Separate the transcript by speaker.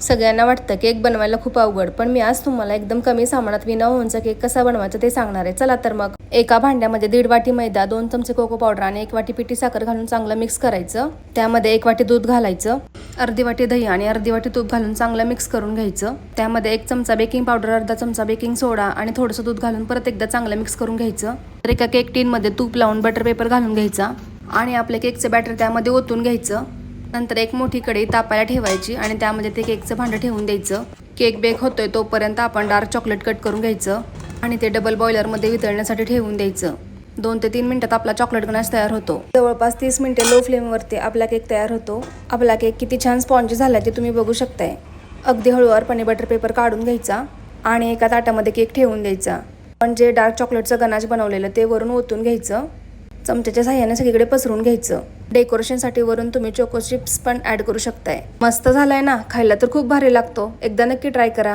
Speaker 1: सगळ्यांना वाटतं केक बनवायला खूप अवघड, पण मी आज तुम्हाला एकदम कमी सामानात विना ओव्हनचा केक कसा बनवायचा ते सांगणार आहे. चला तर मग. एका भांड्यामध्ये 1.5 वाटी मैदा, 2 चमचे कोको पावडर आणि 1 वाटी पिठी साखर घालून चांगलं मिक्स करायचं. त्यामध्ये 1 वाटी दूध घालायचं, अर्धी वाटी दही आणि अर्धी वाटी तूप घालून चांगलं मिक्स करून घ्यायचं. त्यामध्ये 1 चमचा बेकिंग पावडर, अर्धा चमचा बेकिंग सोडा आणि थोडंसं दूध घालून परत एकदा चांगलं मिक्स करून घ्यायचं. तर एका केक टीनमध्ये तूप लावून बटर पेपर घालून घ्यायचा आणि आपल्या केकचं बॅटर त्यामध्ये ओतून घ्यायचं. नंतर एक मोठी कढई तापायला ठेवायची आणि त्यामध्ये ते केकचं भांडं ठेवून द्यायचं. केक बेक होतोय तोपर्यंत आपण डार्क चॉकलेट कट करून घ्यायचं आणि ते डबल बॉयलरमध्ये वितळण्यासाठी ठेवून द्यायचं. 2 ते 3 मिनिटात आपला चॉकलेट गनाश तयार होतो. जवळपास 30 मिनिटे लो फ्लेमवरती आपला केक तयार होतो. आपला केक किती छान स्पॉन्जी झाला ते तुम्ही बघू शकताय. अगदी हळूवारपणे बटर पेपर काढून घ्यायचा आणि एका ताटामध्ये केक ठेवून द्यायचा. पण जे डार्क चॉकलेटचं गनाश बनवलेलं ते वरून ओतून घ्यायचं. चमच्याच्या साह्याने सगळीकडे पसरून घ्यायचं. डेकोरेशनसाठी वरून तुम्ही चोको चिप्स पण ऍड करू शकताय. मस्त झालाय ना, खायला तर खूप भारी लागतो. एकदा नक्की ट्राय करा.